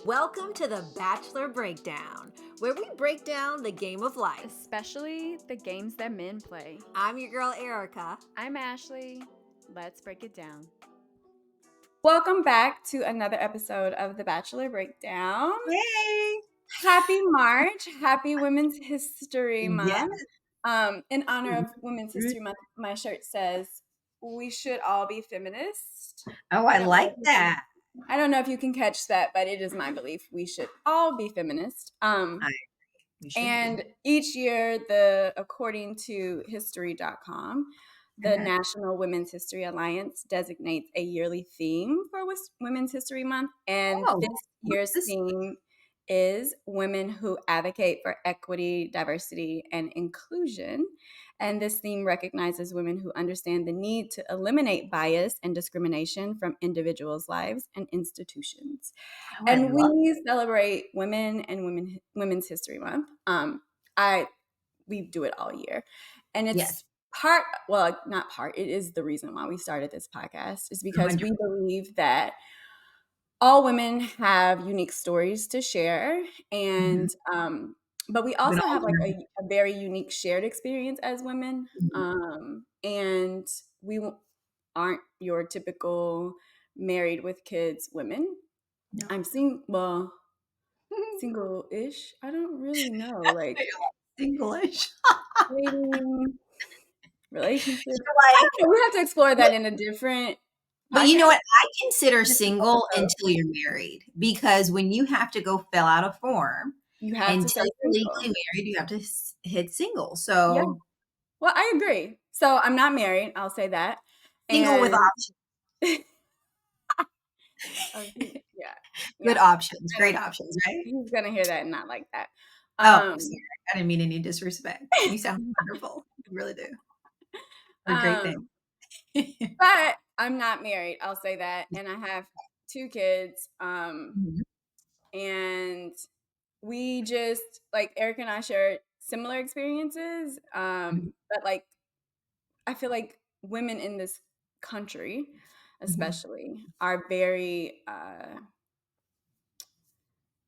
Welcome to the Bachelor Breakdown, where we break down the game of life. Especially the games that men play. I'm your girl, Erica. I'm Ashley. Let's break it down. Welcome back to another episode of the Bachelor Breakdown. Yay! Happy March. Happy Women's History Month. Yes. In honor of Women's History Month, my shirt says, we should all be feminists. Oh, I like that. I don't know if you can catch that, but it is my belief we should all be feminists. And each year, according to history.com, the National Women's History Alliance designates a yearly theme for Women's History Month. And this year's theme is women who advocate for equity, diversity, and inclusion. And this theme recognizes women who understand the need to eliminate bias and discrimination from individuals' lives and institutions. And we celebrate women and Women's History Month. We do it all year. And it's it is the reason why we started this podcast, is because 100%. We believe that all women have unique stories to share. And but we also have like a very unique shared experience as women. And we aren't your typical married with kids women. No. I'm single-ish. I don't really know. Like single-ish. Dating, relationships. We have to explore that in a different. But you know what? I consider single until you're married, because when you have to go fill out a form, until you're legally married, you have to hit single. So, yeah. Well, I agree. So I'm not married. I'll say that. Single with options. Yeah. Good options. Great options, right? He's going to hear that and not like that. Sorry. I didn't mean any disrespect. You sound wonderful. You really do. A great thing. But I'm not married. I'll say that. And I have 2 kids. And we just, like, Eric and I share similar experiences. But, like, I feel like women in this country, especially, are very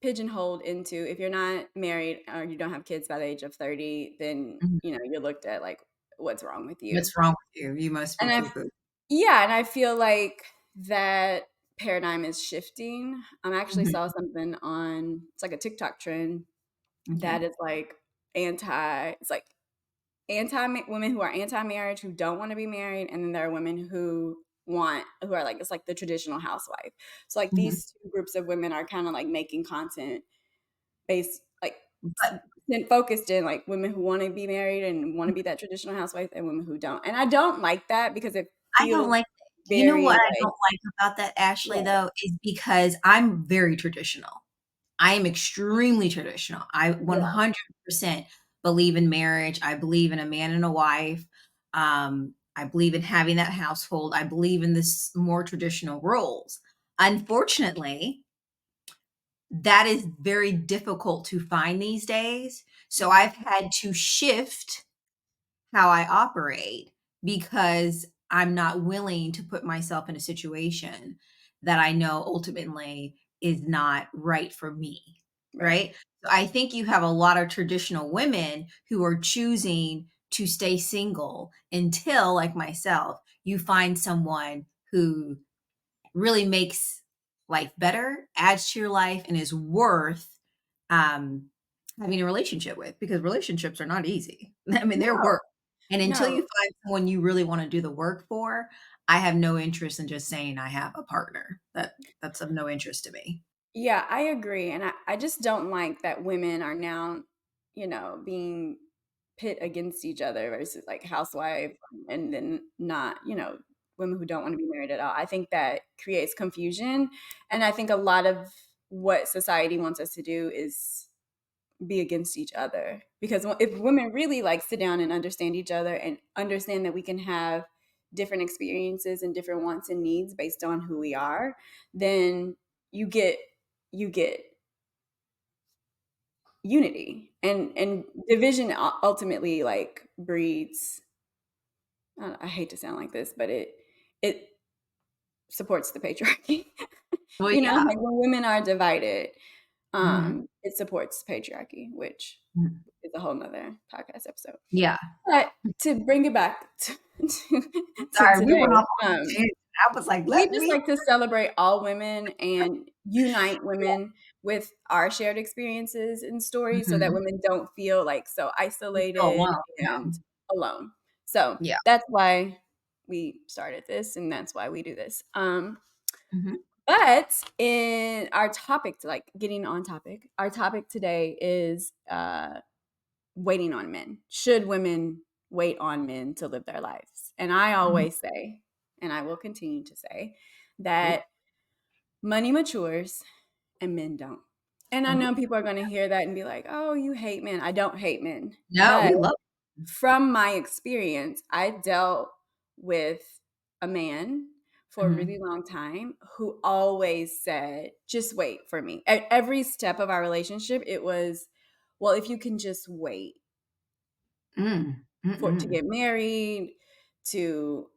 pigeonholed into, if you're not married or you don't have kids by the age of 30, then, you're looked at like, what's wrong with you? What's wrong with you? You must be cuckoo. Yeah, and I feel like that paradigm is shifting. I actually saw something it's like a TikTok trend that is like anti women who are anti-marriage, who don't want to be married, and then there are women who are like, it's like the traditional housewife. So like these 2 groups of women are kind of like making content based, like focused in like women who want to be married and want to be that traditional housewife, and women who don't. And I don't like that, because I don't like that. You know what I don't like about that, Ashley, though, is because I'm very traditional. I am extremely traditional. I 100% believe in marriage. I believe in a man and a wife. I believe in having that household. I believe in this more traditional roles. Unfortunately, that is very difficult to find these days. So I've had to shift how I operate, because I'm not willing to put myself in a situation that I know ultimately is not right for me. Right. So I think you have a lot of traditional women who are choosing to stay single until, like myself, you find someone who really makes life better, adds to your life, and is worth having a relationship with, because relationships are not easy. I mean, they're work. And until you find someone you really want to do the work for, I have no interest in just saying I have a partner. That's of no interest to me. Yeah, I agree. And I just don't like that women are now, being pit against each other versus like housewife, and then not, women who don't want to be married at all. I think that creates confusion. And I think a lot of what society wants us to do is be against each other, because if women really like sit down and understand each other and understand that we can have different experiences and different wants and needs based on who we are, then you get unity, and division ultimately like breeds, I hate to sound like this, but it supports the patriarchy. Well, yeah. Like when women are divided, Mhm. it supports patriarchy, which Mhm. is a whole nother podcast episode. Yeah. But to bring it back to Sorry, we today, went off on a tangent. I was like, we "Let just me." like to celebrate all women and unite women with our shared experiences and stories so that Mhm. women don't feel like so We feel isolated alone. and alone. So Yeah. that's why we started this and that's why we do this. Mhm. But in our topic, like getting on topic, our topic today is waiting on men. Should women wait on men to live their lives? And I Mhm. always say, and I will continue to say, Oh, that money matures and men don't. And I oh. know people are going to hear that and be like, oh, you hate men. I don't hate men. No, But we love. from my experience, I dealt with a man for a Mhm. really long time who always said, just wait for me. At every step of our relationship, it was, well, if you can just wait Mm. for to Mm-mm. get married, to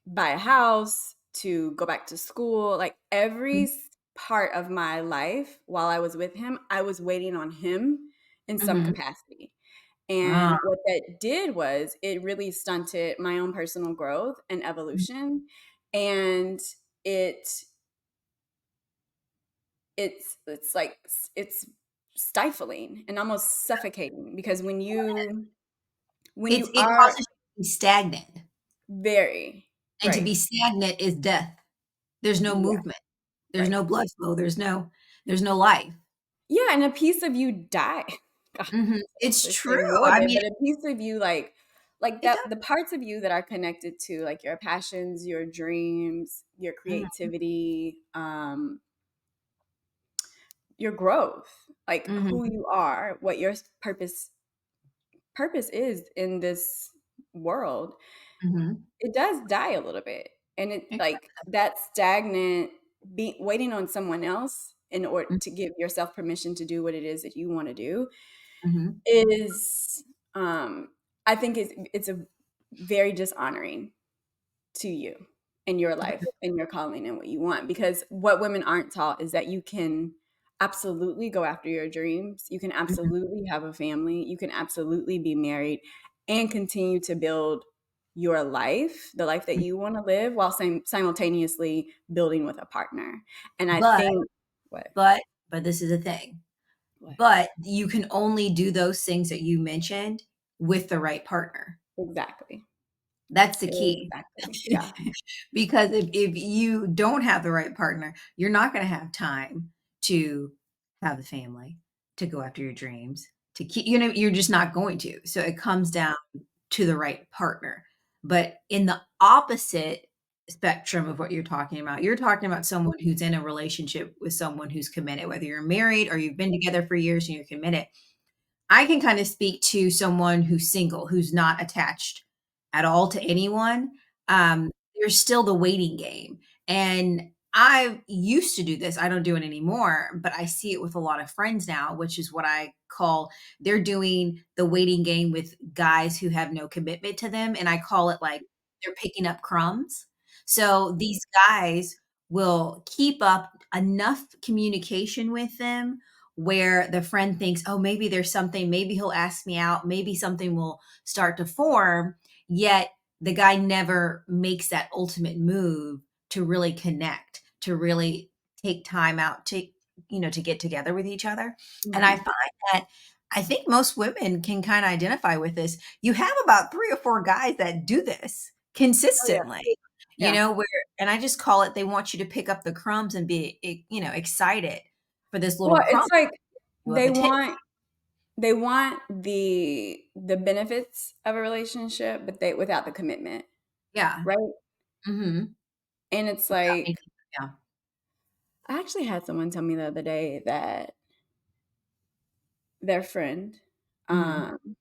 buy a house, to go back to school, like every part of my life while I was with him, I was waiting on him in some Mhm. capacity. Ah. And what that did was it really stunted my own personal growth and Mhm. evolution. And it it's like it's stifling and almost suffocating because when you It are causes you to be stagnant, very and to right. be stagnant is death. There's no Yeah, movement. There's right. no blood flow. There's no life. Yeah, and a piece of you die. God, Mhm. It's to true. say I morbid, mean, but a piece of you like it that does. the parts of you that are connected to like your passions, your dreams, your Mhm. creativity, your growth, like who Mhm. you are, what your purpose is in this world, Mhm. it does die a little bit. And it like Exactly. that stagnant be waiting on someone else in order Mhm. to give yourself permission to do what it is that you want to do Mhm. is I think it's a very dishonoring to you in your life and your calling and what you want because what women aren't taught is that you can absolutely go after your dreams, you can Mhm. absolutely have a family, you can absolutely be married and continue to build your life, the life that Mhm. you want to live while simultaneously building with a partner. And I But think what but but this is the thing. what But you can only do those things that you mentioned with the right partner. exactly. That's the key. Exactly. Yeah. Because if you don't have the right partner, you're not gonna have time to have the family, to go after your dreams, to keep you're just not going to. So it comes down to the right partner. But in the opposite spectrum of what you're talking about someone who's in a relationship with someone who's committed, whether you're married or you've been together for years and you're committed. I can kind of speak to someone who's single, who's not attached at all to anyone. There's still the waiting game. And I used to do this. I don't do it anymore, but I see it with a lot of friends now, which is what I call they're doing the waiting game with guys who have no commitment to them. And I call it like they're picking up crumbs. So these guys will keep up enough communication with them where the friend thinks, oh, maybe there's something, maybe he'll ask me out, maybe something will start to form. Yet the guy never makes that ultimate move to really connect, to really take time out to, to get together with each other. And I Mhm. find that I think most women can kind of identify with this. You have about three or four guys that do this Oh yeah. consistently, Yeah. where, and I just call it, they want you to pick up the crumbs and be, excited for this little Well, crumb it's like of they attention. want the benefits of a relationship, but they without the commitment, Yeah. right? Mhm. And it's Without like making yeah. I actually had someone tell me the other day that their friend, Mhm. um,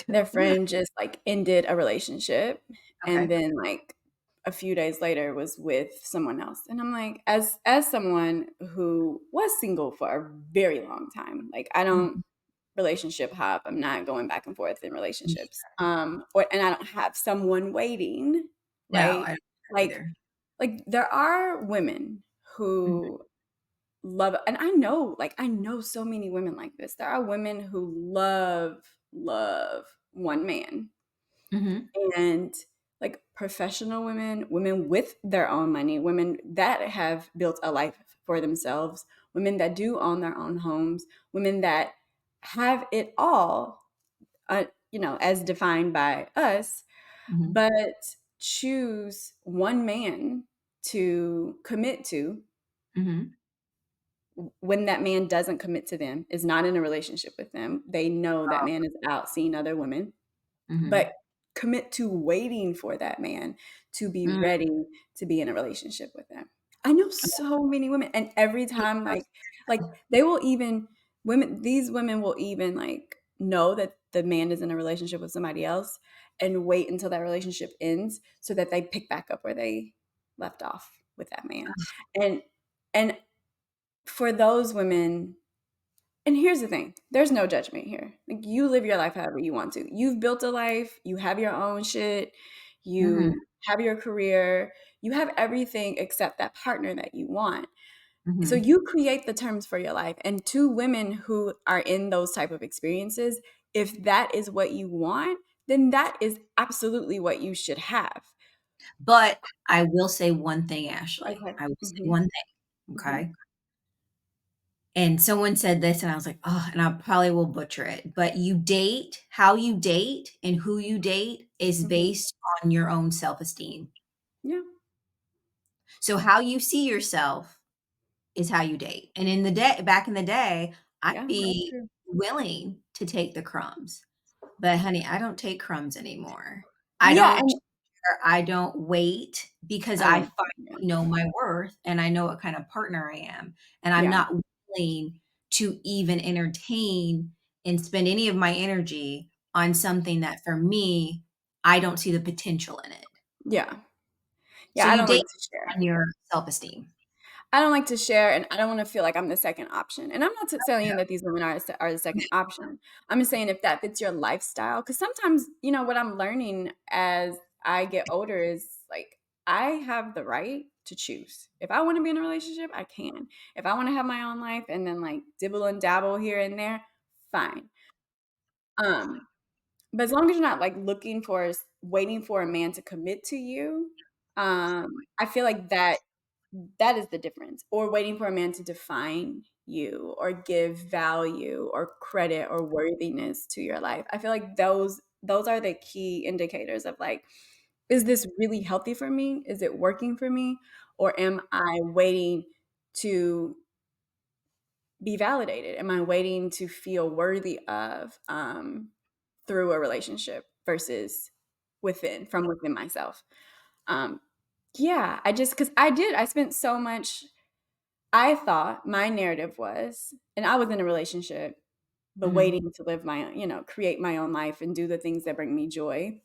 their friend just like ended a relationship and Okay. then like a few days later was with someone else. And I'm like, as someone who was single for a very long time, like I don't Mhm. relationship hop. I'm not going back and forth in Me relationships. Or and I don't have someone waiting, No, I right? don't Like either. like there are women Mhm. who love, and I know so many women like this. There are women who love one man, Mhm. and like professional women, women with their own money, women that have built a life for themselves, women that do own their own homes, women that have it all, as defined by us, Mhm. but choose one man to commit to. Mhm. When that man doesn't commit to them, is not in a relationship with them, they know that man is out seeing other women, Mhm. but commit to waiting for that man to be Mm. ready to be in a relationship with them. I know so many women, and every time, like they will even these women will even like know that the man is in a relationship with somebody else and wait until that relationship ends so that they pick back up where they left off with that man. And and for those women, and here's the thing, there's no judgment here. Like, you live your life however you want to. You've built a life, you have your own shit, Mhm. you have your career, you have everything except that partner that you want. So Mhm. you create the terms for your life. And two women who are in those type of experiences, if that is what you want, then that is absolutely what you should have. But I will say one thing, Ashley. Okay. I will say Hmm. one thing, Hmm. okay? And someone said this, and I was like, "Oh," and I probably will butcher it, but how you date and who you date is Hmm. based on your own self-esteem. Yeah. So how you see yourself is how you date. And in the day back in the day, I'd Yeah, that's be true. willing to take the crumbs. But honey, I don't take crumbs anymore. I Yeah, don't and share, I don't wait because I I don't. finally Yeah. know my worth and I know what kind of partner I am. And I'm Yeah. not willing to even entertain and spend any of my energy on something that for me, I don't see the potential in it. Yeah. So Yeah, I you don't date like to share. on your self-esteem. I don't like to share, and I don't wanna feel like I'm the second option, and I'm not saying that these women are the second option. I'm just saying if that fits your lifestyle, because sometimes, what I'm learning as I get older is, like, I have the right to choose. If I wanna be in a relationship, I can. If I wanna have my own life and then, like, dibble and dabble here and there, fine. Um, but as long as you're not, like, waiting for a man to commit to you, I feel like that is the difference. Or waiting for a man to define you or give value or credit or worthiness to your life. I feel like those are the key indicators of, like, is this really healthy for me? Is it working for me? Or am I waiting to be validated? Am I waiting to feel worthy of, through a relationship versus from within myself? Um, yeah, because I spent so much. I thought my narrative was, and I was in a relationship, but Mhm. waiting to create my own life and do the things that bring me joy.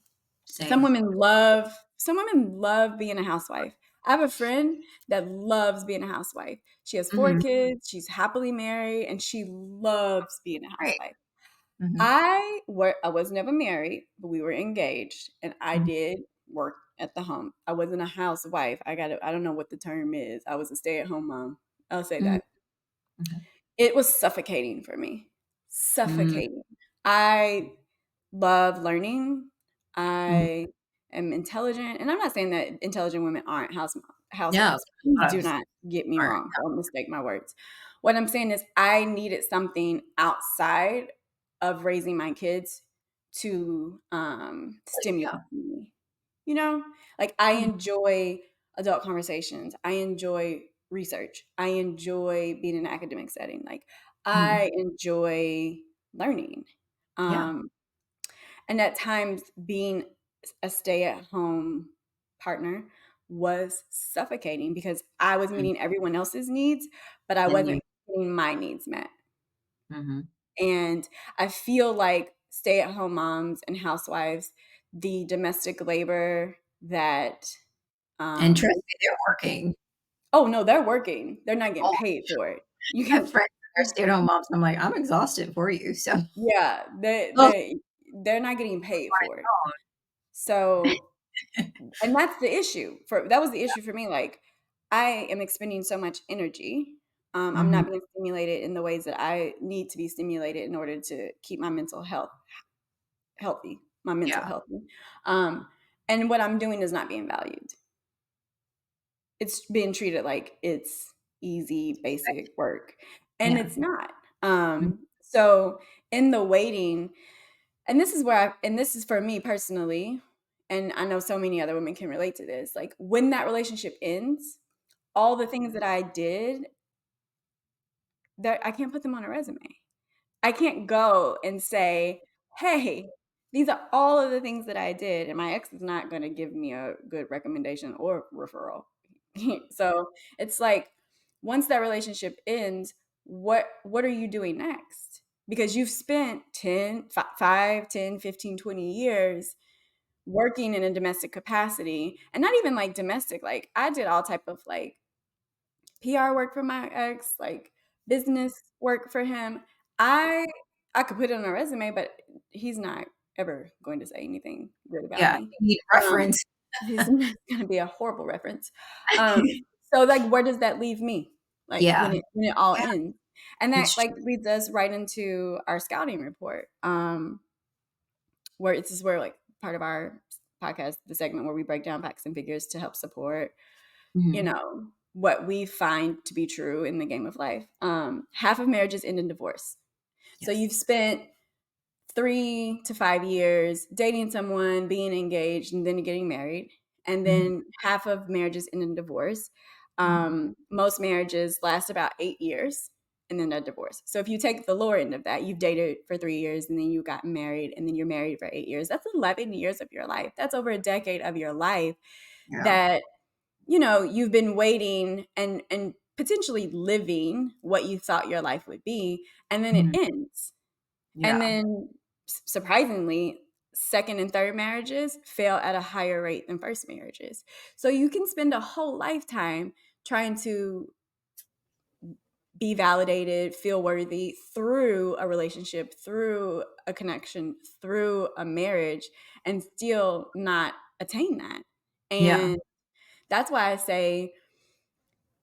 Some Same. women love, some women love being a housewife. I have a friend that loves being a housewife. She has four Mhm. kids, she's happily married, and she loves being a Right. housewife. Mhm. I was never married, but we were engaged, and I Mhm. did work at the home. I wasn't a housewife. I don't know what the term is. I was a stay-at-home mom. I'll say Mhm. that. Okay. It was suffocating for me. Mm. Suffocating. I love learning. Mhm. I am intelligent, and I'm not saying that intelligent women aren't No, housewives. Please do us not get me aren't. wrong. Don't mistake my words. What I'm saying is I needed something outside of raising my kids to stimulate Yeah. me. Like, I Mhm. enjoy adult conversations. I enjoy research. I enjoy being in an academic setting. Like, Mhm. I enjoy learning. Yeah. Um, and at times, being a stay at home partner was suffocating because I was Mm. meeting everyone else's needs, but I And you wasn't getting my needs met. Mhm. And I feel like stay at home moms and housewives, the domestic labor that, And trust um, me, they're working. oh no, they're working. They're not getting Oh, paid for it. You I have can, friends that are stay-at-home moms, I'm like, "I'm exhausted for you." So, yeah, oh, they're not getting paid for it. So and that's the issue. That was the issue for me. Like, I am expending so much energy. I'm Mhm. not being stimulated in the ways that I need to be stimulated in order to keep my mental health healthy, my mental Yeah, healthy. Um, and what I'm doing is not being valued. It's being treated like it's easy, basic work, and yeah. it's not. Mm, So in the waiting, and this is where and this is for me personally, and I know so many other women can relate to this. Like, when that relationship ends, all the things that I did, that I can't put them on a resume. I can't go and say, "Hey, these are all of the things that I did," and my ex is not gonna give me a good recommendation or referral. So, it's like, once that relationship ends, what are you doing next? Because you've spent 5, 10, 15, 20 years working in a domestic capacity, and not even, like, domestic, like, I did all type of, like, PR work for my ex, like business work for him. I I could put it on a resume, but he's not ever going to say anything good about yeah, me. you need Um, reference. he's gonna be a horrible reference. Um, so like, where does that leave me? Like, Yeah, when it all yeah, ends, and that it's like true. leads us right into our scouting report, where this is where, like, part of our podcast, the segment where we break down facts and figures to help support, Mhm. what we find to be true in the game of life. Half of marriages end in divorce. So Yes. you've spent 3 to 5 years dating someone, being engaged, and then getting married. And Mhm, then half of marriages end in divorce. mhm. Most marriages last about 8 years and then a divorce. So if you take the lower end of that, you've dated for 3 years and then you got married and then you're married for 8 years. That's 11 years of your life. That's over a decade of your life Yeah. that you've been waiting and potentially living what you thought your life would be, and then it Mhm. ends. And Yeah, then surprisingly, second and third marriages fail at a higher rate than first marriages. So you can spend a whole lifetime trying to be validated, feel worthy through a relationship, through a connection, through a marriage, and still not attain that. yeah, And that's why I say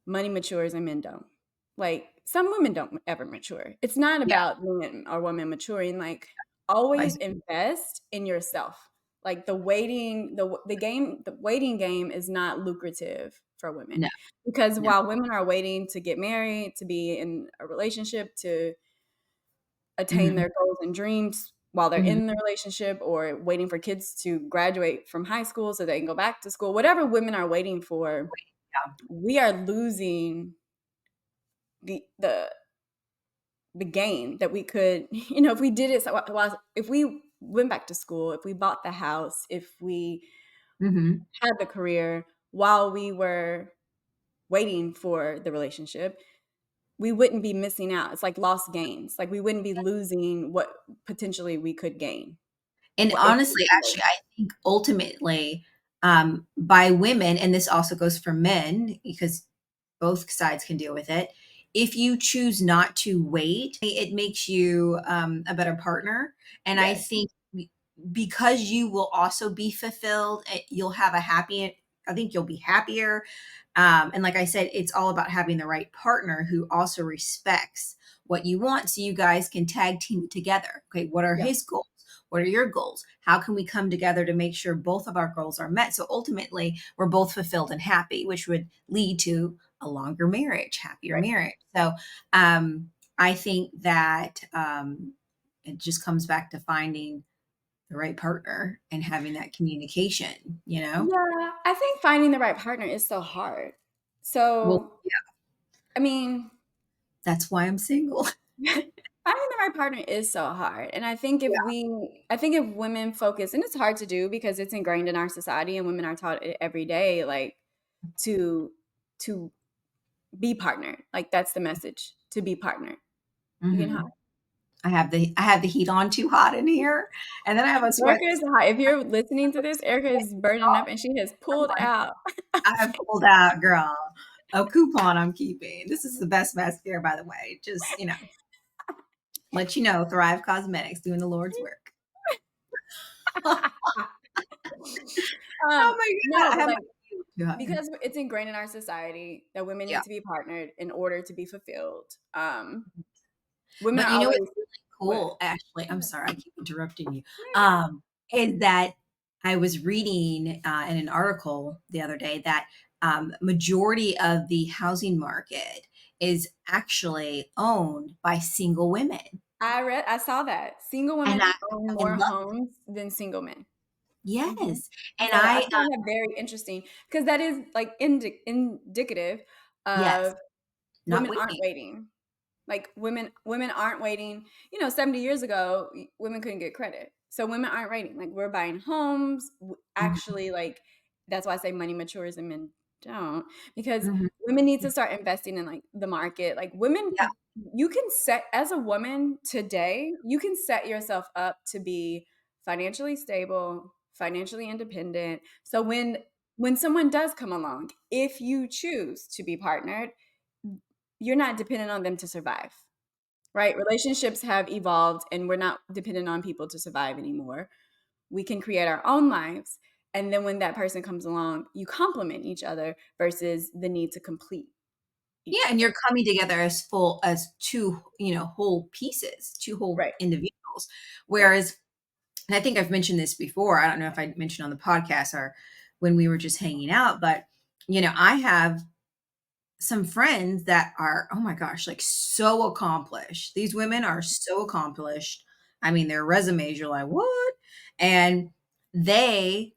money matures and men don't. Like, some women don't ever mature. It's not yeah, about men or women maturing. Like, vice always invest in yourself. Like, the waiting game is not lucrative for women, no, because no. while women are waiting to get married, to be in a relationship, to attain Mhm, their goals and dreams while they're mhm. in the relationship, or waiting for kids to graduate from high school so they can go back to school, whatever women are waiting for, Yeah, we are losing the the gain that we could, if we did it, if we went back to school, if we bought the house, if we mhm. had the career while we were waiting for the relationship, we wouldn't be missing out. It's like lost gains. Like, we wouldn't be losing what potentially we could gain. And What if honestly, actually, I think ultimately, by women, and this also goes for men because both sides can deal with it. If you choose not to wait, it makes you a better partner. And I Yes, think because you will also be fulfilled, you'll have a happy, I think you'll be happier. And like I said, it's all about having the right partner who also respects what you want so you guys can tag team it together. Okay, what are yeah, his goals? What are your goals? How can we come together to make sure both of our goals are met? So ultimately, we're both fulfilled and happy, which would lead to a longer marriage, happier right. marriage. So I think that it just comes back to finding the right partner and having that communication, you know? Yeah, I think finding the right partner is so hard. Well, So, yeah, I mean, that's why I'm single. finding the right partner is so hard, and I think if women focus, and it's hard to do because it's ingrained in our society and women are taught it every day, like, to to be partnered. Like, that's the message, to be partnered. You can Mhm. I have the heat on too hot in here, and then I have a sweat. Erica is hot. If you're listening to this, Erica is burning up and she has pulled out. I have pulled out, girl, a coupon I'm keeping. This is the best mascara, by the way. Just, let you know, Thrive Cosmetics doing the Lord's work. Oh my god, No, I but have my like too high. because it's ingrained in our society that women Yeah. need to be partnered in order to be fulfilled. Women But are you know always what's really what? cool, Ashley, I'm What? sorry, I keep interrupting you, No, you're good. um, is that I was reading, in an article the other day that, majority of the housing market is actually owned by single women, I saw that. Single and women own I more love homes than single men. Mhm. yes, I and saw that. I found that very interesting because that is like indicative yes, of not women aren't waiting. waiting. Like women aren't waiting. 70 years ago, women couldn't get credit. So women aren't waiting. Like we're buying homes. Mhm, Actually, like that's why I say money matures and men don't because mhm, women need to start investing in like the market. Like women yeah, you can set as a woman today, you can set yourself up to be financially stable, financially independent. So when someone does come along, if you choose to be partnered, you're not dependent on them to survive, right? Relationships have evolved and we're not dependent on people to survive anymore. We can create our own lives. And then when that person comes along, you complement each other versus the need to complete each yeah, and you're other. coming together as full as 2, whole pieces, 2 whole Right, individuals, right. whereas and I think I've mentioned this before. I don't know if I mentioned on the podcast or when we were just hanging out, but I have some friends that are, oh my gosh, like so accomplished. These women are so accomplished. I mean, their resumes, you're like, what? And they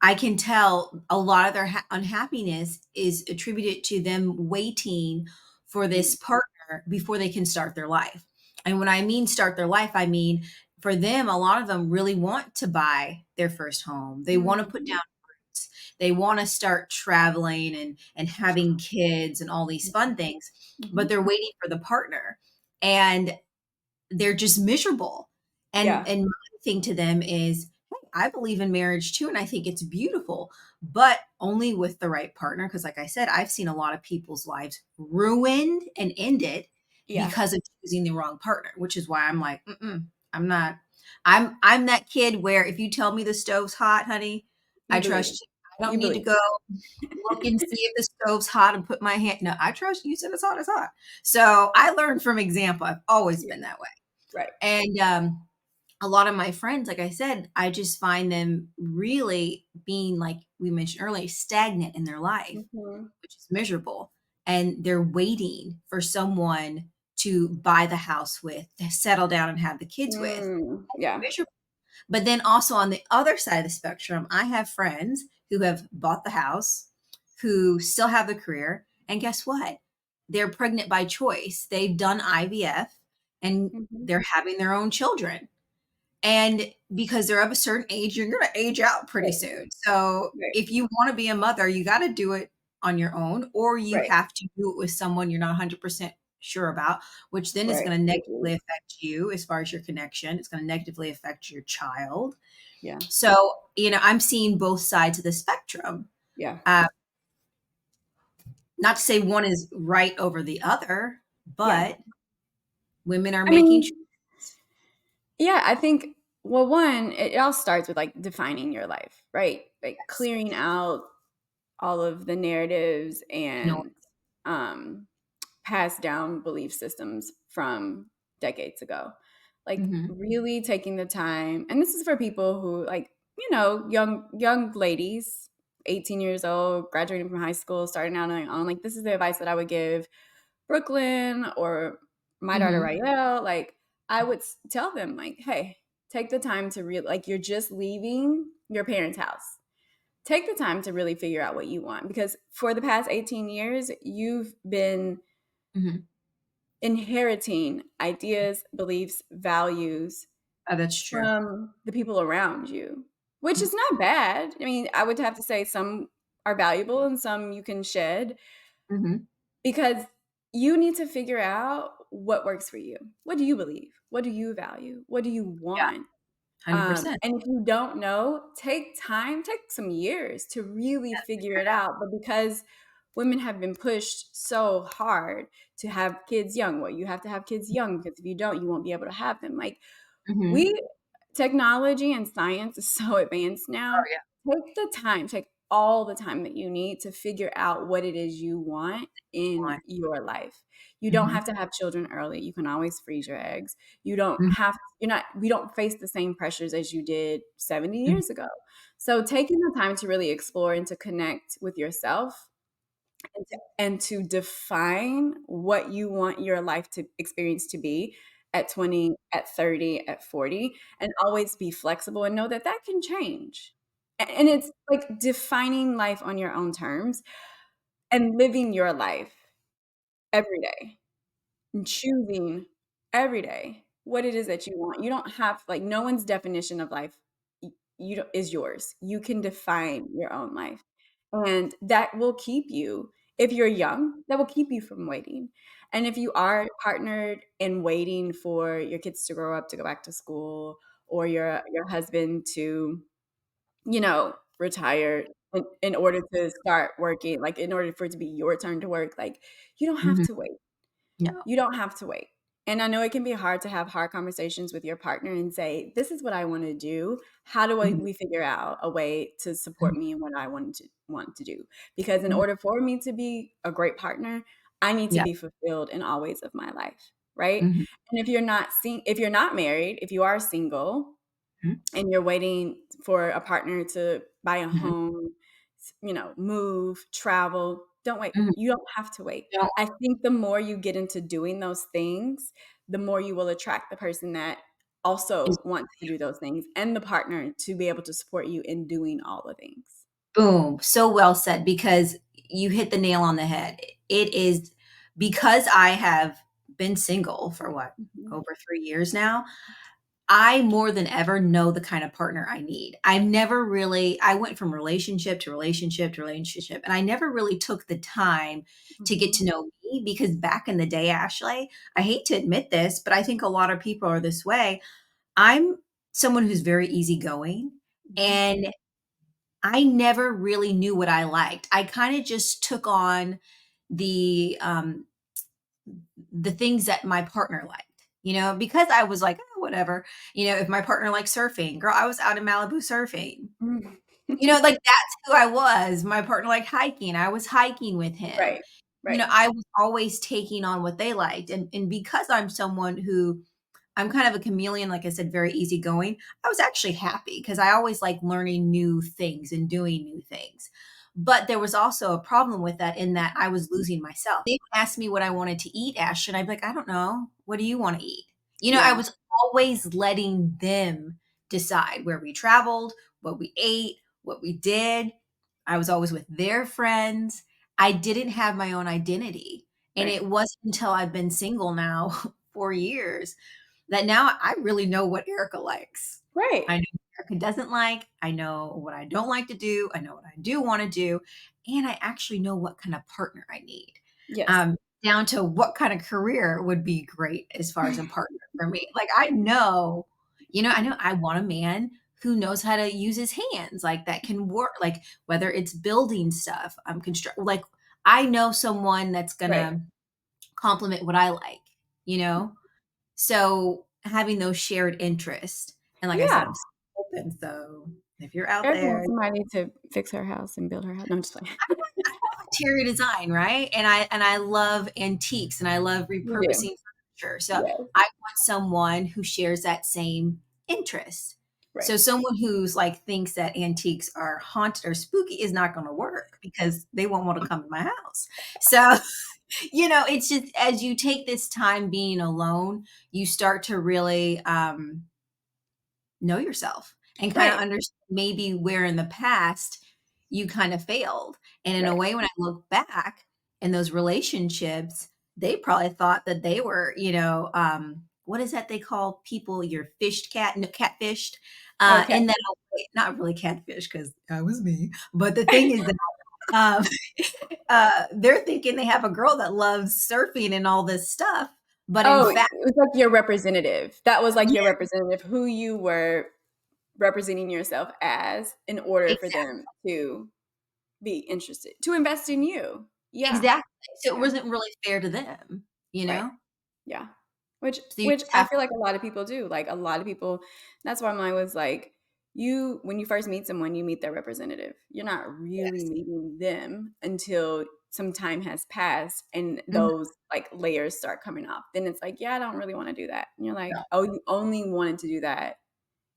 I can tell a lot of their unhappiness is attributed to them waiting for Mhm, this partner before they can start their life. And when I mean start their life, I mean for them, a lot of them really want to buy their first home. They want to put down mhm, roots. They want to start traveling and having kids and all these fun things, but mhm. they're waiting for the partner. And they're just miserable. Yeah. And my thing to them is, hey, I believe in marriage too, and I think it's beautiful, but only with the right partner. Because, like I said, I've seen a lot of people's lives ruined and ended Yeah. because of choosing the wrong partner. Which is why I'm like, I'm not. I'm that kid where if you tell me the stove's hot, honey, I You believe. trust you. I don't You need to believe. go look and see if the stove's hot and put my hand. No, I trust you. Said it's hot. It's hot. So I learned from example. I've always Yeah. been that way. Right. And a lot of my friends, like I said, I just find them really being, like we mentioned earlier, stagnant in their life, Mhm. which is miserable. And they're waiting for someone to buy the house with, to settle down and have the kids with. Yeah. Miserable. But then also on the other side of the spectrum, I have friends who have bought the house, who still have the career. And guess what? They're pregnant by choice. They've done IVF and Mhm. they're having their own children. And because they're of a certain age, you're going to age out pretty Right. soon. So Right. if you want to be a mother, you got to do it on your own, or you Right. have to do it with someone you're not 100% sure about, which then is Right. going to I agree. negatively affect you as far as your connection. It's going to negatively affect your child. Yeah. So, I'm seeing both sides of the spectrum. Yeah. Uh, Not to say one is right over the other, Yeah. but women are I making mean, yeah, I think well, one, it all starts with like defining your life, right? Like choices. clearing out all of the narratives No. and um passed down belief systems from decades ago. Like Mhm, really taking the time, and this is for people who like, young ladies, 18 years old, graduating from high school, starting out on their own. Like this is the advice that I would give Brooklyn or my daughter mhm, Rael. Like I would tell them like, hey, take the time to like you're just leaving your parents' house. Take the time to really figure out what you want because for the past 18 years, you've been mhm. inheriting ideas, beliefs, values Oh, that's true. from the people around you, which is not bad. I mean, I would have to say some are valuable and some you can shed Mhm. because you need to figure out what works for you. What do you believe? What do you value? What do you Yeah, want? 100%. And if you don't know, take time, take some years to really Yeah, figure figure it it out. out. But because women have been pushed so hard to have kids young, well, you have to have kids young because if you don't, you won't be able to have them. Like we Mhm. technology and science is so advanced Oh, now. yeah. Take all the time that you need to figure out what it is you want in One. your life. You don't Mhm. have to have children early. You can always freeze your eggs. You don't Mhm. have you're not we don't face the same pressures as you did 70 Mhm. years ago. So taking the time to really explore and to connect with yourself and to define what you want your life to experience to be at 20, at 30, at 40, and always be flexible and know that that can change. And it's like defining life on your own terms and living your life every day and choosing every day what it is that you want. You don't have like no one's definition of life you don't, is yours. You can define your own life. And that will keep you, if you're young, that will keep you from waiting. And if you are partnered and waiting for your kids to grow up to go back to school or your husband to, retire in order to start working, like in order for it to be your turn to work, like you don't have Mhm. to wait. No. You don't have to wait. And I know it can be hard to have hard conversations with your partner and say, "This is what I want to do. How do Mhm. we figure out a way to support Mhm. me in what I want to do?" Because in Mhm. order for me to be a great partner, I need to Yeah. be fulfilled in all ways of my life, right? Mhm. And if you're not married, if you are single, Mhm. and you're waiting for a partner to buy a Mhm. home, move, travel, don't wait. Mhm. You don't have to wait. No. I think the more you get into doing those things, the more you will attract the person that Is also wants to do those things and the partner to be able to support you in doing all the things. boom, so well said because you hit the nail on the head. It is because I have been single for what, Mhm, over 3 years now, I more than ever know the kind of partner I need. I went from relationship to relationship to relationship, and I never really took the time to get mhm, to know me because back in the day, Ashley, I hate to admit this, but I think a lot of people are this way. I'm someone who's very easygoing, mhm. and I never really knew what I liked. I kinda just took on the, um, the things that my partner liked, because I was like, "Oh, whatever." If my partner likes surfing, girl, I was out in Malibu surfing. Mm. Like, that's who I was. My partner liked hiking, I was hiking with him. Right, right, I was always taking on what they liked, and because I'm kind of a chameleon, like I said, very easygoing. I was actually happy because I always like learning new things and doing new things. But there was also a problem with that in that I was losing myself. They would ask me what I wanted to eat, Ash, and I'd be like, I don't know. What do you want to eat? I yeah, was always letting them decide where we traveled, what we ate, what we did. I was always with their friends. I didn't have my own identity. And right, it wasn't until I've been single now 4 years that now I really know what Erica likes. right, I know what Erica doesn't like. I know what I don't like to do. I know what I do want to do. And I actually know what kind of partner I need. yes, Um, Down to what kind of career would be great as far as a partner for me. Like I know I want a man who knows how to use his hands, like that can work, like whether it's building stuff, construct like I know someone that's right, gonna complement what I like, you know? So, having those shared interests, and like I said, yeah. I'm still open, so if you're out Erica there, wants somebody to fix her house and build her house. No, I'm just playing. I love interior design, right? And I love antiques, and I love You do. repurposing furniture, so Yes. I want someone who shares that same interest. Right. So, someone who's, like, thinks that antiques are haunted or spooky is not gonna work because they won't wanna come to my house. So it's just as you take this time being alone, you start to really know yourself and kind of Right. understand maybe where in the past you kind of failed. And in a Right. way, when I look back in those relationships, they probably thought that they were, what is that they call people? You're fished cat, no, catfished. Okay. In that way, not really catfish because that was me. But the thing is that um, they're thinking they have a girl that loves surfing and all this stuff. But in Oh, it fact, was like your representative. That was like your yeah, representative, who you were representing yourself as in order for exactly. them to be interested, to invest in you. Yeah. Exactly. So it Yeah. wasn't really fair to them, you Right. know? Yeah. Which So you which just I have feel like a lot of people do. Like, a lot of people that's why mine was like, when you first meet someone, you meet their representative. You're not really yes. meeting them until some time has passed and Mhm. those, like, layers start coming off. Then it's like, "Yeah, I don't really wanna do that." And you're like, No. "Oh, you only wanted to do that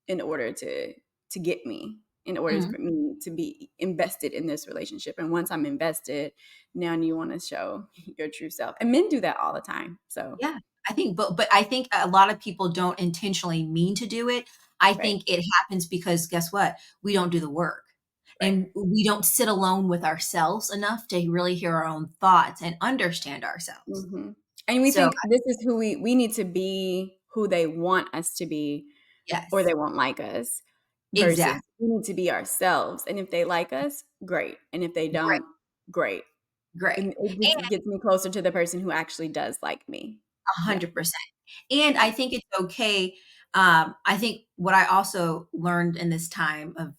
in order to get me, in order Mhm. for me to be invested in this relationship. And once I'm invested, now you want to show your true self." And men do that all the time. So, Yeah, but I think a lot of people don't intentionally mean to do it. I right, think it happens because guess what? We don't do the work. right. And we don't sit alone with ourselves enough to really hear our own thoughts and understand ourselves. Hmm. And we So, think this is who we need to be, who they want us to be, or they yes, won't like us, versus exactly. we need to be ourselves. And if they like us, great. And if they Great, don't, great. great. And it just gets me closer to the person who actually does like me. Yeah. 100%. And Yeah. I think it's okay. I think what I also learned in this time of,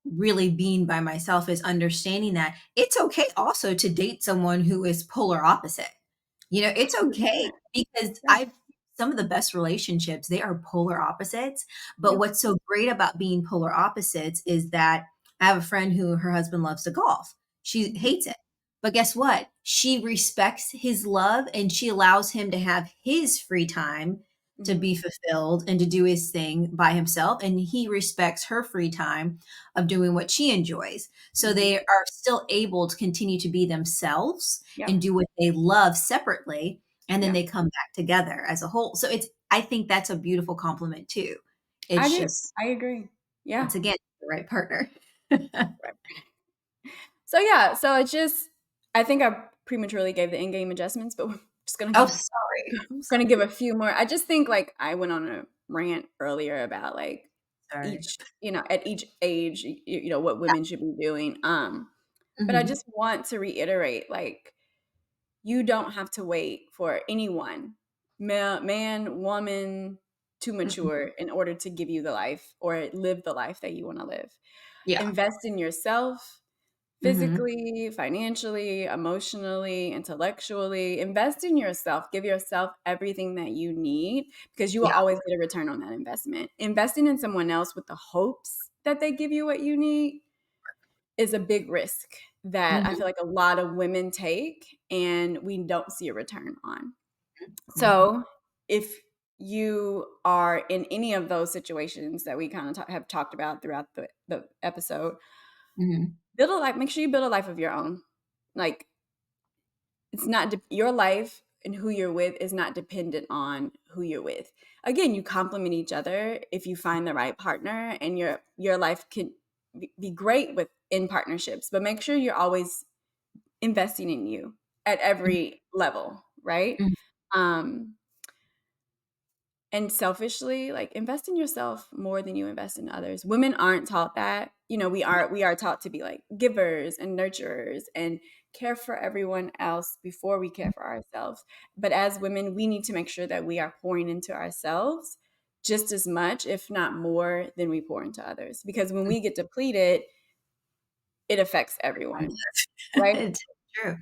really being by myself is understanding that it's okay also to date someone who is polar opposite. It's okay 100%. because Yeah. I've some of the best relationships, they are polar opposites. But Yep. what's so great about being polar opposites is that I have a friend who her husband loves to golf. She Mhm. hates it. But guess what? She respects his love and she allows him to have his free time to Mhm. be fulfilled and to do his thing by himself. And he respects her free time of doing what she enjoys. So Mhm. they are still able to continue to be themselves and Yep. do what they love separately. And then Yeah. they come back together as a whole. So I think that's a beautiful compliment too. I It's do. just, I agree. Yeah. once again, the right partner. Right. So yeah, so it's just I think I prematurely gave the in-game adjustments, but we're just Oh, sorry. I'm gonna give sorry. a few more. I just think like I went on a rant earlier about like Sorry. at each age, what Yeah. women should be doing. But I Mhm. just want to reiterate, like, you don't have to wait for anyone, man, woman, to Mhm. mature in order to give you the life or live the life that you want to live. Yeah. Invest in yourself Mhm. physically, financially, emotionally, intellectually. Invest in yourself. Give yourself everything that you need because you will Yeah. always get a return on that investment. Investing in someone else with the hopes that they give you what you need is a big risk that I Mhm. feel like a lot of women take and we don't see a return on. Mhm. So, if you are in any of those situations that we kind of have talked about throughout the episode, Mhm. build a life, make sure you build a life of your own. Like, it's not your life and who you're with is not dependent on who you're with. Again, you complement each other if you find the right partner, and your life can be great with in partnerships, but make sure you're always investing in you at Mhm. every level, right? Mhm. Um, and selfishly, like, invest in yourself more than you invest in others. Women aren't taught that. We are taught to be like givers and nurturers and care for everyone else before we care for ourselves. But as women, we need to make sure that we are pouring into ourselves just as much, if not more, than we pour into others. Because when we get depleted, it affects everyone, right? It's true.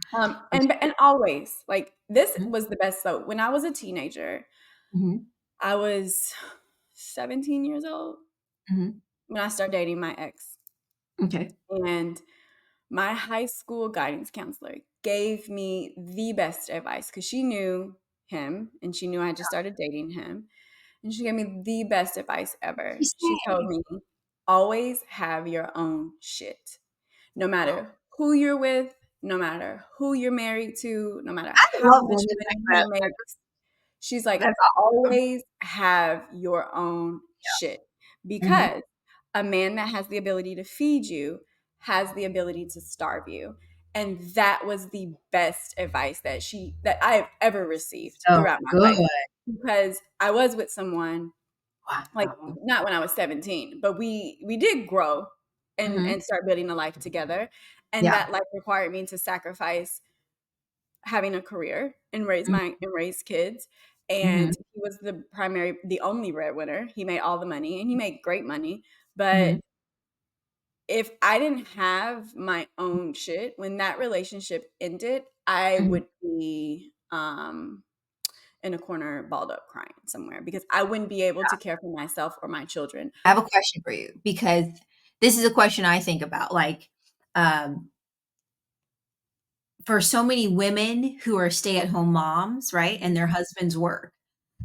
It's And always, like, this true. was the best. So when I was a teenager, Mhm. I was 17 years old Mhm. when I started dating my ex. Okay. And my high school guidance counselor gave me the best advice because she knew him and she knew I had just started dating him. And she gave me the best advice ever. She's She told saying, me, always have your own shit. No oh, matter who you're with, no matter who you're married to, no matter I how love much women like money that. he makes, she's like, That's awesome. always have your own shit Mhm. because a man that has the ability to feed you has the ability to starve you. And that was the best advice that I have ever received So throughout my good. life because I was with someone like Wow. not when I was 17, but we did grow Mhm. and start building a life together. And Yeah. that life required me to sacrifice having a career and Mhm. raise kids. And Mhm. he was the only breadwinner. He made all the money and he made great money. But Mhm. if I didn't have my own shit when that relationship ended, I Mhm. would be in a corner, balled up, crying somewhere because I wouldn't be able to care for myself or my children. I have a question for you because this is a question I think about. Like, um, for so many women who are stay-at-home moms, right, and their husbands work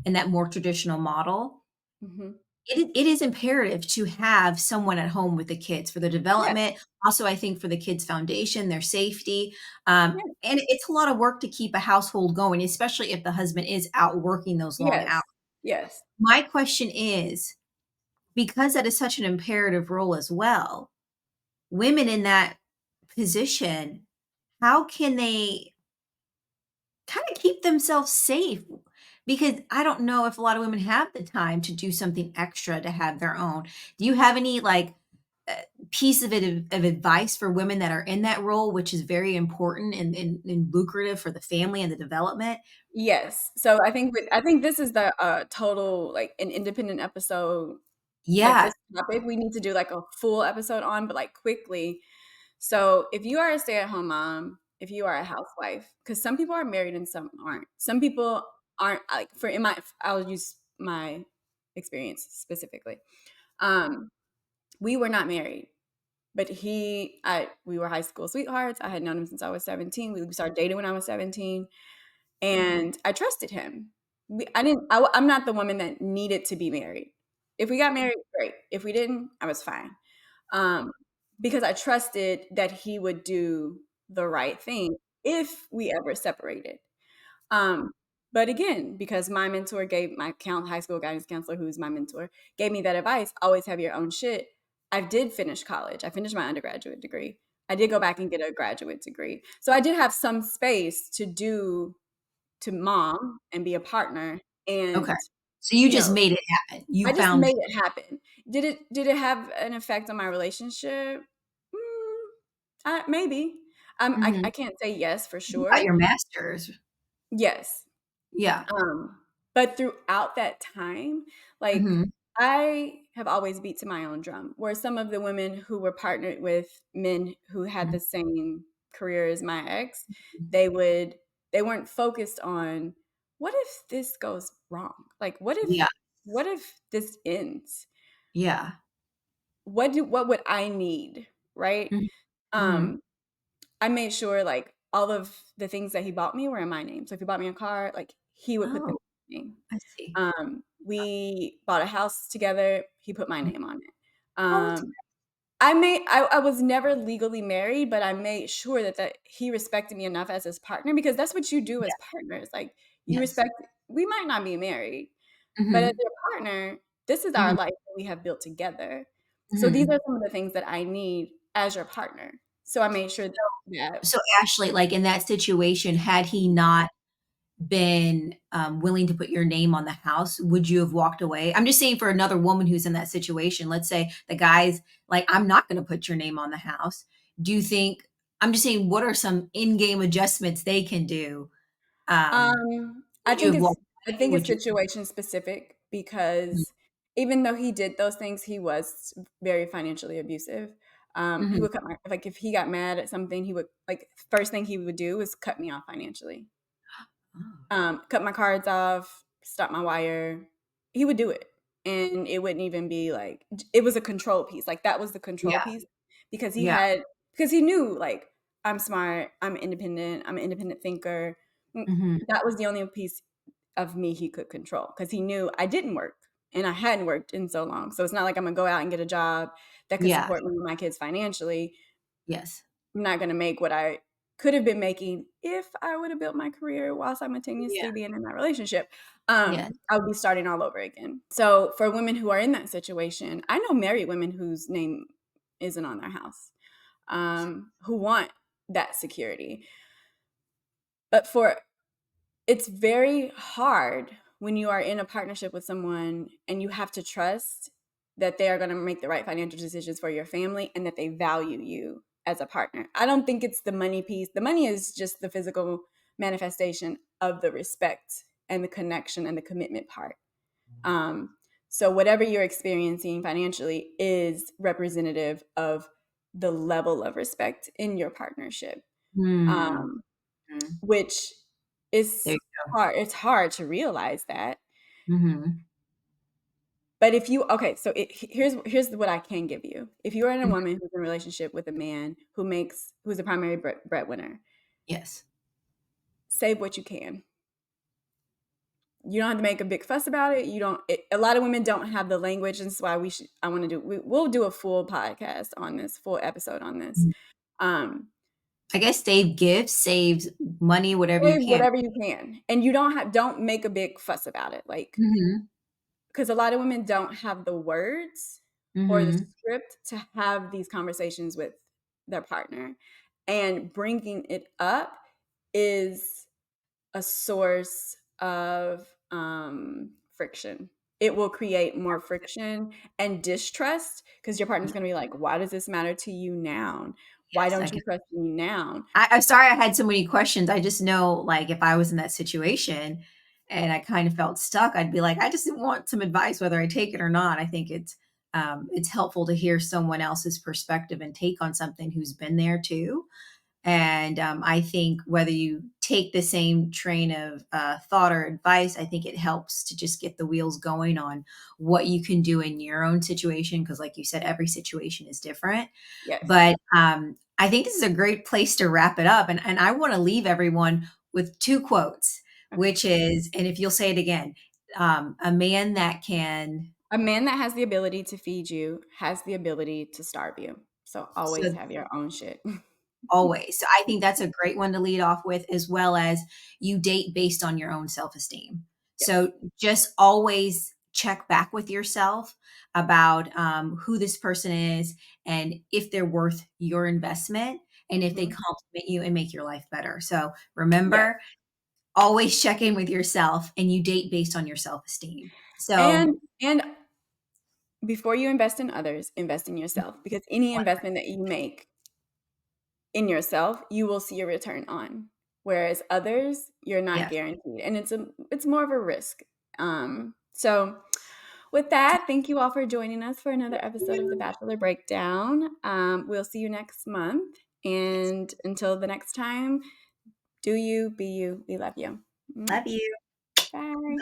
in that more traditional model, Hmm. it is imperative to have someone at home with the kids for their Yes, development. Also, I think for the kids' foundation, their safety, yes, and it's a lot of work to keep a household going, especially if the husband is out working those long hours. yes, yes, My question is, because that is such an imperative role as well, women in that position, how can they kinda keep themselves safe? Because I don't know if a lot of women have the time to do something extra to have their own. Do you have any, like, uh, piece of advice for women that are in that role, which is very important and lucrative for the family and the development? yes. So I think this is the total like an independent episode. Like Yeah. this topic, we need to do like a full episode on, but like quickly. So if you are a stay-at-home mom, if you are a housewife, because some people are married and some aren't. Some people aren't like for in my I'll use my experience specifically. Um, we were not married, but we were high school sweethearts. I had known him since I was 17. We started dating when I was 17, and I trusted him. I didn't. I'm not the woman that needed to be married. If we got married, great. If we didn't, I was fine. Um, because I trusted that he would do the right thing if we ever separated. Um, but again, because my mentor gave my high school guidance counselor, who's my mentor, gave me that advice, always have your own shit. I did finish college. I finished my undergraduate degree. I did go back and get a graduate degree. So I did have some space to mom and be a partner. Okay. And, So you you just know, made it happen. You I just found made it happen. Did it have an effect on my relationship? Maybe. I Mhm. can't say yes for You got sure. your master's. Yes. Yeah. But throughout that time, like Mhm. I have always beat to my own drum. Where some of the women who were partnered with men who had Mhm. the same career as my ex, they would they weren't focused on what if this goes wrong? Like Yeah. what if this ends? Yeah. What would I need, right? Mhm. Mhm. Um I made sure like all of the things that he bought me were in my name. So if he bought me a car, like he would put them Oh, in my name. I see. We bought a house together. He put my Mhm. name on it. Oh, that's I was never legally married, but I made sure that he respected me enough as his partner because that's what you do as yeah. partners. Like you Yes. respect. We might not be married, but as Mhm. your partner, this is our Mhm. life that we have built together. So these Mhm. are some of the things that I need as your partner. So I made sure that So, Ashley, like, in that situation, had he not been, willing to put your name on the house, would you have walked away? I'm just saying for another woman who's in that situation, let's say the guy's like, "I'm not gonna put your name on the house." Do you think I'm just saying, what are some in-game adjustments they can do? I Would you think have walked away? it's Would you situation specific Mhm. because even though he did those things, he was very financially abusive. He Mhm. would cut my like if he got mad at something, he would like first thing he would do was cut me off financially. Oh, Cut my cards off, stop my wire. He would do it. And it wouldn't even be like it was a control piece. Like that was the control yeah, piece because yeah. because he knew like I'm smart, I'm an independent thinker. Mhm. That was the only piece of me he could control because he knew I didn't work and I hadn't worked in so long. So it's not like I'm gonna go out and get a job that could Yeah, support me and my kids financially. yes, I'm not gonna make what I could have been making if I would have built my career while yeah, simultaneously being in that relationship. yes. I would be starting all over again. So for women who are in that situation, I know married women whose name isn't on their house, who want that security. But for it's very hard when you are in a partnership with someone and you have to trust that they are going to make the right financial decisions for your family and that they value you as a partner. I don't think it's the money piece. The money is just the physical manifestation of the respect and the connection and the commitment part. Um, so whatever you're experiencing financially is representative of the level of respect in your partnership. Mm, Um, mhm. which There is you hard. It's hard to realize that. Mhm. But if you okay, so here's what I can give you. If you are in a Mhm. woman who's in a relationship with a man who's a primary breadwinner, Yes. save what you can. You don't have to make a big fuss about it. You don't. A lot of women don't have the language, and that's why I want to do. We'll do a full podcast on this, full episode on this. Mhm. Um, I guess save gifts, saves money, whatever you Save can. whatever you can, and you don't make a big fuss about it, like Mhm. because a lot of women don't have the words or the Mhm. script to have these conversations with their partner, and bringing it up is a source of friction. It will create more friction and distrust because your partner's going to be like, "Why does this matter to you now? Why Yes, I don't can. you trust me now?" I'm sorry I had so many questions. I just know, like, if I was in that situation and I kind of felt stuck, I'd be like, I just want some advice, whether I take it or not. I think it's helpful to hear someone else's perspective and take on something who's been there too. And I think whether you take the same train of thought or advice, I think it helps to just get the wheels going on what you can do in your own situation. Because, like you said, every situation is different. Yes. But I think this is a great place to wrap it up. And I want to leave everyone with two quotes, Okay. which is, and if you'll say it again, a man that can. A man that has the ability to feed you has the ability to starve you. So always So have your own shit. always. So I think that's a great one to lead off with, as well as you date based on your own self esteem. Yes. So just always check back with yourself about who this person is and if they're worth your investment and if they Mhm. compliment you and make your life better. So Yes. remember, always check in with yourself and you date based on your self esteem. So, And before you invest in others, invest in yourself because any investment that you make in yourself, you will see a return on. Whereas others, you're not yes, guaranteed, and it's more of a risk. So with that, thank you all for joining us for another episode of the Bachelor Breakdown. We'll see you next month, yes. and until the next time, do you, be you. We love you. Mwah. Love you. Bye.